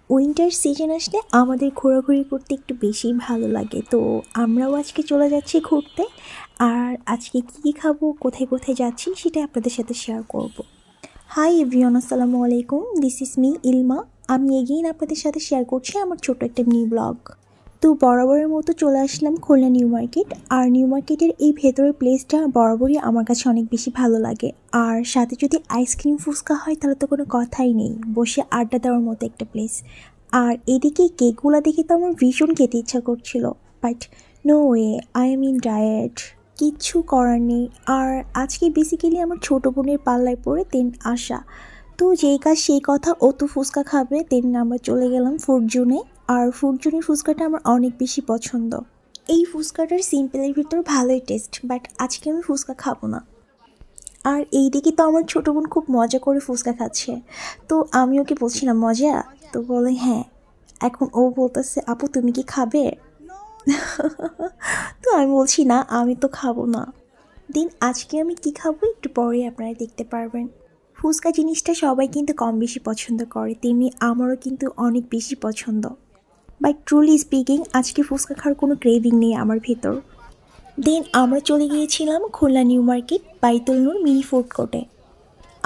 Winter season আসলে আমাদের ঘোরাঘুরি করতে একটু বেশি ভালো লাগে। তো আমরাও আজকে চলে যাচ্ছি ঘুরতে। আর আজকে কী খাবো, কোথায় কোথায় যাচ্ছি সেটা আপনাদের সাথে শেয়ার করব। হাই এভরিওয়ান, আসসালামু আলাইকুম। দিস ইজ মি ইলমা। আমি এগেইন আপনাদের সাথে শেয়ার করছি আমার ছোট একটা মিনি ব্লগ। তো বরাবরের মতো চলে আসলাম খুলনা নিউ মার্কেট। আর নিউ মার্কেটের এই ভেতরের প্লেসটা বরাবরই আমার কাছে অনেক বেশি ভালো লাগে। আর সাথে যদি আইসক্রিম ফুচকা হয় তাহলে তো কোনো কথাই নেই, বসে আড্ডা দেওয়ার মতো একটা প্লেস। আর এদিকে কেকগুলো দেখে তো আমার ভীষণ খেতে ইচ্ছা করছিল, but no way, I am in diet, কিচ্ছু করার নেই। আর আজকে বেসিক্যালি আমার ছোটো বোনের পাল্লায় পড়ে দেন আসা, তো যেই কাজ সেই কথা, ও তো ফুচকা খাবে। দেন আমরা চলে গেলাম ফুড জোনে। আর ফুড জোনের ফুচকাটা আমার অনেক বেশি পছন্দ। এই ফুচকাটার সিম্পলের ভিতর ভালোই টেস্ট, বাট আজকে আমি ফুচকা খাবো না। আর এইদিকে তো আমার ছোটো বোন খুব মজা করে ফুচকা খাচ্ছে, তো আমি ওকে বলছিলাম মজা, তো বলে হ্যাঁ। এখন ও বলতেছে আপু তুমি কি খাবে? তো আমি বলছি না, আমি তো খাবো না। দেন আজকে আমি কি খাবো একটু পরে আপনারা দেখতে পারবেন। ফুচকা জিনিসটা সবাই কিন্তু কম বেশি পছন্দ করে, তেমনি আমারও কিন্তু অনেক বেশি পছন্দ। বাট ট্রুলি স্পিকিং আজকে ফুচকা খাওয়ার কোনো ক্রেভিং নেই আমার ভেতর। দেন আমরা চলে গিয়েছিলাম খুলনা নিউ মার্কেট বাইতুল নূর মিনি ফুড কোর্টে।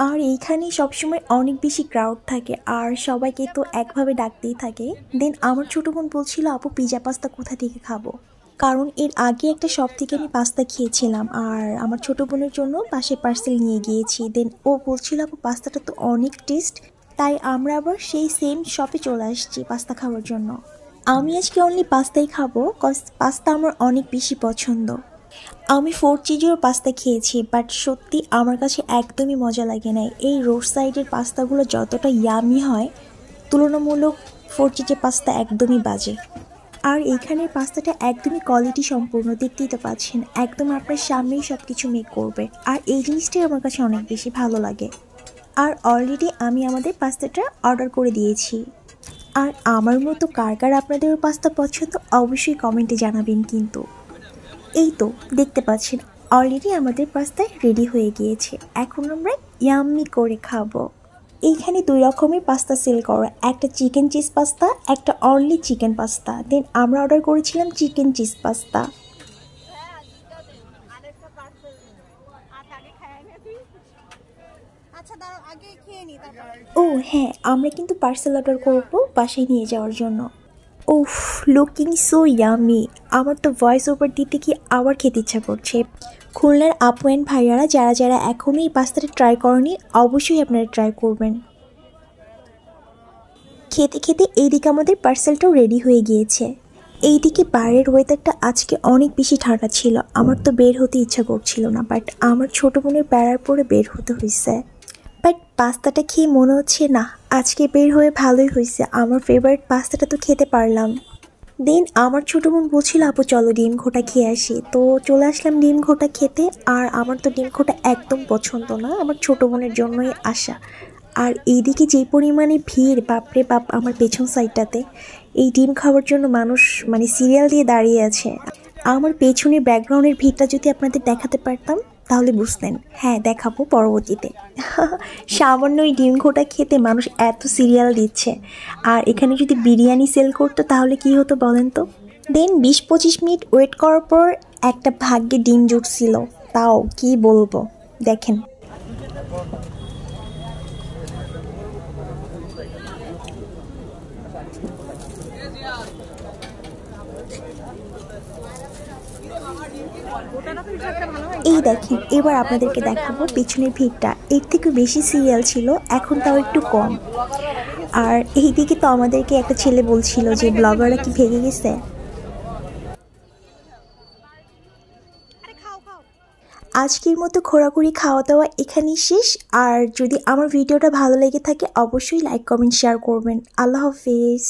আর এইখানে সবসময় অনেক বেশি ক্রাউড থাকে, আর সবাইকে তো একভাবে ডাকতেই থাকে। দেন আমার ছোটো বোন বলছিল আপু পিজা পাস্তা কোথা থেকে খাবো, কারণ এর আগে একটা শপ থেকে আমি পাস্তা খেয়েছিলাম আর আমার ছোটো বোনের জন্য পাশে পার্সেল নিয়ে গিয়েছি। দেন ও বলছিল আপু পাস্তাটা তো অনেক টেস্ট, তাই আমরা আবার সেই সেম শপে চলে আসছি পাস্তা খাওয়ার জন্য। আমি আজকে অনলি পাস্তাই খাবো, কজ পাস্তা আমার অনেক বেশি পছন্দ। আমি 4 চিজেরও পাস্তা খেয়েছি, বাট সত্যি আমার কাছে একদমই মজা লাগে নাই। এই রোড সাইডের পাস্তাগুলো যতটা ইয়ামি হয়, তুলনামূলক 4 চিজের পাস্তা একদমই বাজে। আর এইখানের পাস্তাটা একদমই কোয়ালিটি সম্পূর্ণ, দেখতেই তো পাচ্ছেন, একদম আপনার সামনেই সব কিছু মেক করবে। আর এই জিনিসটাই আমার কাছে অনেক বেশি ভালো লাগে। আর অলরেডি আমি আমাদের পাস্তাটা অর্ডার করে দিয়েছি। আর আমার মতো কার কার আপনাদেরও পাস্তা পছন্দ অবশ্যই কমেন্টে জানাবেন কিন্তু। এই তো দেখতে পাচ্ছেন অলরেডি আমাদের পাস্তা রেডি হয়ে গিয়েছে, এখন আমরা ইয়াম্মি করে খাবো। এইখানে 2 রকমের পাস্তা সেল করা, একটা চিকেন চিজ পাস্তা, একটা অনলি চিকেন পাস্তা। দেন আমরা অর্ডার করেছিলাম চিকেন চিজ পাস্তা। ও হ্যাঁ, আমরা কিন্তু পার্সেল অর্ডার করবো বাসায় নিয়ে যাওয়ার জন্য। উফ, লুকিং সো ইয়ামি। আমার তো ভয়েস ওভার দিতে কি আবার খেতে ইচ্ছা করছে। খুলনার আপু অ্যান্ড ভাইয়ারা যারা যারা এখনও এই পাস্তাটা ট্রাই করেনি অবশ্যই আপনারা ট্রাই করবেন। খেতে খেতে এইদিকে আমাদের পার্সেলটাও রেডি হয়ে গিয়েছে। এইদিকে বাইরের ওয়েদারটা আজকে অনেক বেশি ঠান্ডা ছিল, আমার তো বের হতে ইচ্ছা করছিল না, বাট আমার ছোটো বোনের প্যারার পরে বের হতে হয়েছে। বাট পাস্তাটা খেয়ে মনে হচ্ছে না আজকে বের হয়ে ভালোই হয়েছে, আমার ফেভারিট পাস্তাটা তো খেতে পারলাম। দেন আমার ছোটো বোন বলছিল আপু চলো ডিম ঘোটা খেয়ে আসি, তো চলে আসলাম ডিম ঘোটা খেতে। আর আমার তো ডিম ঘোটা একদম পছন্দ না, আমার ছোটো বোনের জন্যই আসা। আর এইদিকে যে পরিমাণে ভিড়, বাপরে বাপ, আমার পেছন সাইডটাতে এই ডিম খাওয়ার জন্য মানুষ মানে সিরিয়াল দিয়ে দাঁড়িয়ে আছে। আমার পেছনের ব্যাকগ্রাউন্ডের ভিড়টা যদি আপনাদের দেখাতে পারতাম তাহলে বুঝতেন। হ্যাঁ দেখাবো পরবর্তীতে। সামান্য ওই ডিম ঘোটা খেতে মানুষ এত সিরিয়াল দিচ্ছে, আর এখানে যদি বিরিয়ানি সেল করতো তাহলে কি হতো বলেন তো। দেন 20-25 মিনিট ওয়েট করার পর একটা ভাগ্যে ডিম জুটছিল, তাও কি বলবো দেখেন। এই দেখেন, এবার আপনাদেরকে দেখাবো পিছনের ভিড়টা, এর থেকে বেশি সিরিয়াল ছিল, এখন তাও একটু কম। আর এইদিকে তো আমাদেরকে একটা ছেলে বলছিল যে ব্লগাররা কি ভেঙে গেছে। আজকের মতো ঘোরাঘুরি খাওয়া দাওয়া এখানেই শেষ। আর যদি আমার ভিডিওটা ভালো লেগে থাকে অবশ্যই লাইক কমেন্ট শেয়ার করবেন। আল্লাহ হাফেজ।